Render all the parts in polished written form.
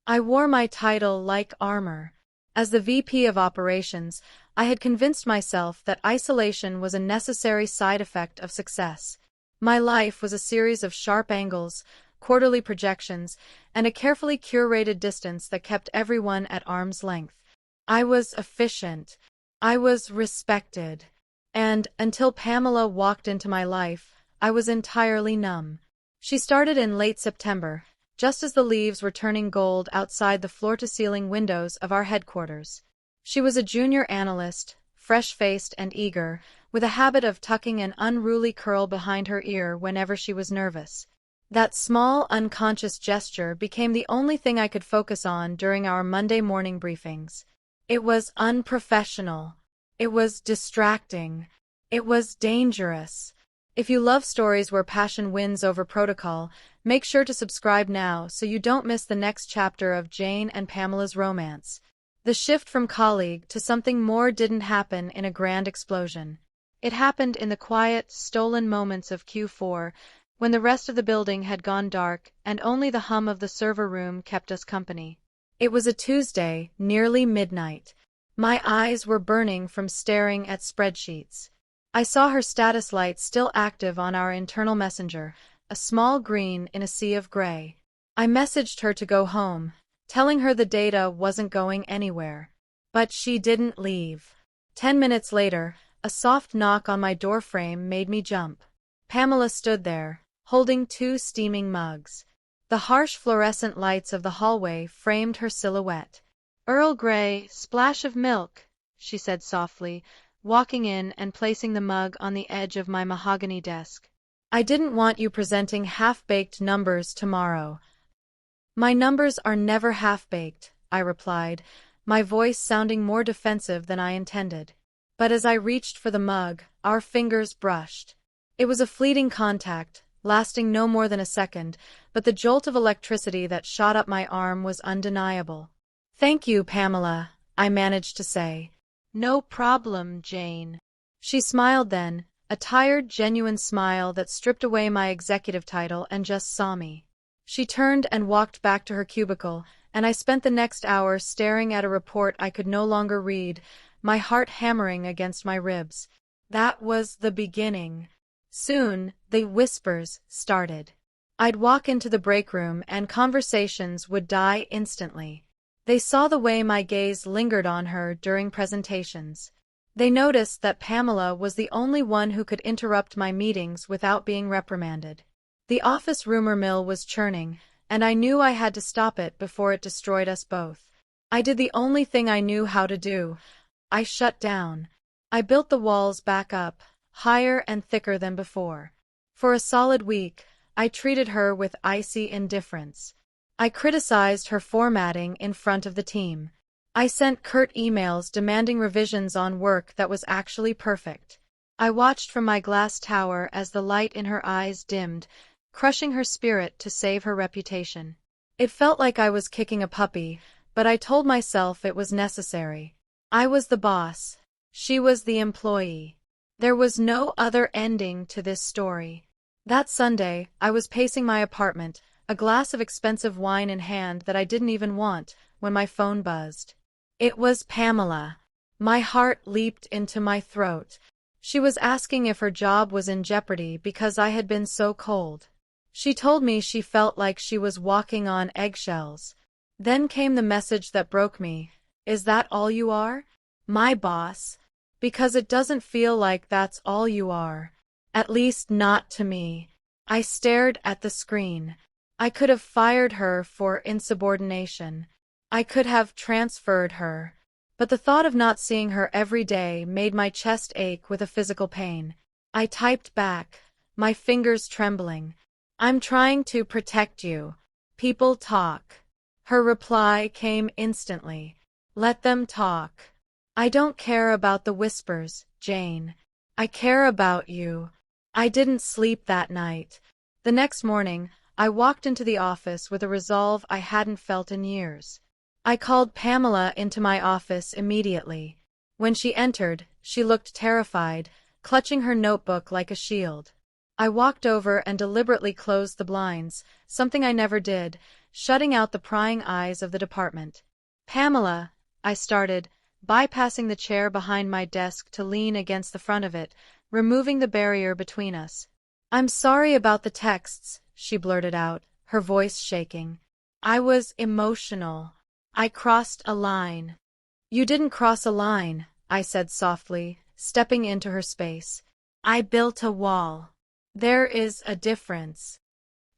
I wore my title like armor. As the VP of operations, I had convinced myself that isolation was a necessary side effect of success. My life was a series of sharp angles, quarterly projections, and a carefully curated distance that kept everyone at arm's length. I was efficient. I was respected. And, until Pamela walked into my life, I was entirely numb. She started in late September, just as the leaves were turning gold outside the floor-to-ceiling windows of our headquarters. She was a junior analyst, fresh-faced and eager, with a habit of tucking an unruly curl behind her ear whenever she was nervous. That small, unconscious gesture became the only thing I could focus on during our Monday morning briefings. It was unprofessional. It was distracting. It was dangerous. If you love stories where passion wins over protocol, make sure to subscribe now so you don't miss the next chapter of Jane and Pamela's romance. The shift from colleague to something more didn't happen in a grand explosion. It happened in the quiet, stolen moments of Q4, when the rest of the building had gone dark and only the hum of the server room kept us company. It was a Tuesday, nearly midnight. My eyes were burning from staring at spreadsheets. I saw her status light still active on our internal messenger, a small green in a sea of gray. I messaged her to go home, telling her the data wasn't going anywhere. But she didn't leave. 10 minutes later, a soft knock on my doorframe made me jump. Pamela stood there, holding 2 steaming mugs. The harsh fluorescent lights of the hallway framed her silhouette. "Earl Grey, splash of milk," she said softly, walking in and placing the mug on the edge of my mahogany desk. "I didn't want you presenting half-baked numbers tomorrow." "My numbers are never half-baked," I replied, my voice sounding more defensive than I intended. But as I reached for the mug, our fingers brushed. It was a fleeting contact, lasting no more than a second, but the jolt of electricity that shot up my arm was undeniable. "Thank you, Pamela," I managed to say. "No problem, Jane." She smiled then, a tired, genuine smile that stripped away my executive title and just saw me. She turned and walked back to her cubicle, and I spent the next hour staring at a report I could no longer read, my heart hammering against my ribs. That was the beginning. Soon, the whispers started. I'd walk into the breakroom and conversations would die instantly. They saw the way my gaze lingered on her during presentations. They noticed that Pamela was the only one who could interrupt my meetings without being reprimanded. The office rumor mill was churning, and I knew I had to stop it before it destroyed us both. I did the only thing I knew how to do. I shut down. I built the walls back up, higher and thicker than before. For a solid week, I treated her with icy indifference. I criticized her formatting in front of the team. I sent curt emails demanding revisions on work that was actually perfect. I watched from my glass tower as the light in her eyes dimmed, crushing her spirit to save her reputation. It felt like I was kicking a puppy, but I told myself it was necessary. I was the boss. She was the employee. There was no other ending to this story. That Sunday, I was pacing my apartment, a glass of expensive wine in hand that I didn't even want, when my phone buzzed. It was Pamela. My heart leaped into my throat. She was asking if her job was in jeopardy because I had been so cold. She told me she felt like she was walking on eggshells. Then came the message that broke me. "Is that all you are? My boss? Because it doesn't feel like that's all you are. At least not to me." I stared at the screen. I could have fired her for insubordination. I could have transferred her. But the thought of not seeing her every day made my chest ache with a physical pain. I typed back, my fingers trembling. "I'm trying to protect you. People talk." Her reply came instantly. "Let them talk. I don't care about the whispers, Jane. I care about you." I didn't sleep that night. The next morning, I walked into the office with a resolve I hadn't felt in years. I called Pamela into my office immediately. When she entered, she looked terrified, clutching her notebook like a shield. I walked over and deliberately closed the blinds, something I never did, shutting out the prying eyes of the department. Pamela, I started, bypassing the chair behind my desk to lean against the front of it, removing the barrier between us. I'm sorry about the texts, she blurted out, her voice shaking. I was emotional. I crossed a line. You didn't cross a line, I said softly, stepping into her space. I built a wall. There is a difference.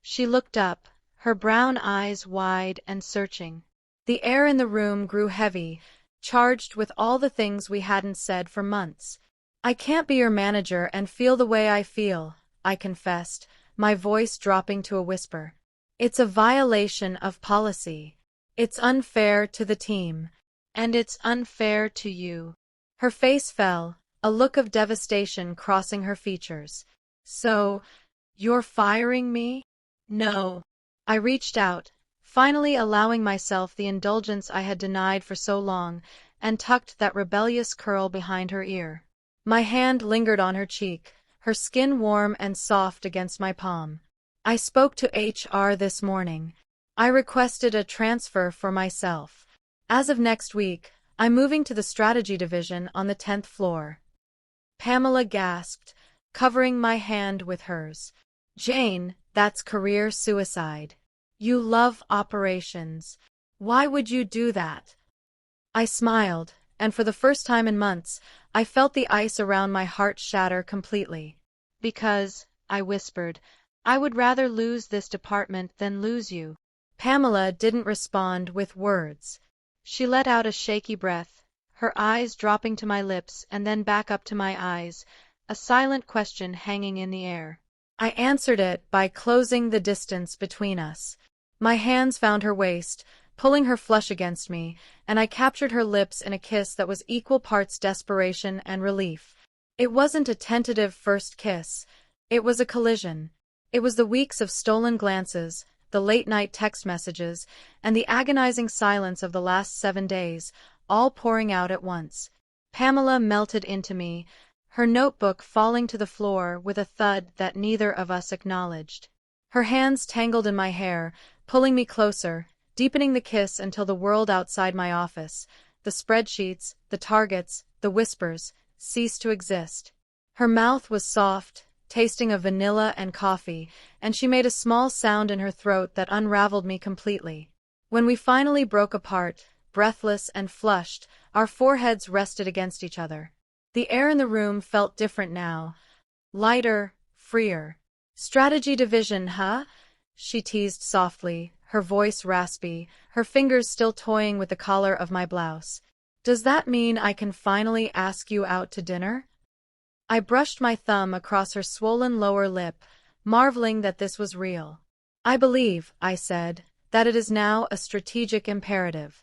She looked up, her brown eyes wide and searching. The air in the room grew heavy, charged with all the things we hadn't said for months. I can't be your manager and feel the way I feel, I confessed, my voice dropping to a whisper. It's a violation of policy. It's unfair to the team. And it's unfair to you. Her face fell, a look of devastation crossing her features. So, you're firing me? No. I reached out, finally allowing myself the indulgence I had denied for so long, and tucked that rebellious curl behind her ear. My hand lingered on her cheek, her skin warm and soft against my palm. I spoke to HR this morning. I requested a transfer for myself. As of next week, I'm moving to the strategy division on the 10th floor. Pamela gasped, covering my hand with hers. Jane, that's career suicide. You love operations. Why would you do that? I smiled, and for the first time in months, I felt the ice around my heart shatter completely. Because, I whispered, I would rather lose this department than lose you. Pamela didn't respond with words. She let out a shaky breath, her eyes dropping to my lips and then back up to my eyes, a silent question hanging in the air. I answered it by closing the distance between us. My hands found her waist, pulling her flush against me, and I captured her lips in a kiss that was equal parts desperation and relief. It wasn't a tentative first kiss. It was a collision. It was the weeks of stolen glances, the late-night text messages, and the agonizing silence of the last 7 days, all pouring out at once. Pamela melted into me, her notebook falling to the floor with a thud that neither of us acknowledged. Her hands tangled in my hair, pulling me closer, deepening the kiss until the world outside my office, the spreadsheets, the targets, the whispers, ceased to exist. Her mouth was soft, tasting of vanilla and coffee, and she made a small sound in her throat that unraveled me completely. When we finally broke apart, breathless and flushed, our foreheads rested against each other. The air in the room felt different now. Lighter, freer. Strategy division, huh? She teased softly, her voice raspy, her fingers still toying with the collar of my blouse. Does that mean I can finally ask you out to dinner? I brushed my thumb across her swollen lower lip, marveling that this was real. I believe, I said, that it is now a strategic imperative.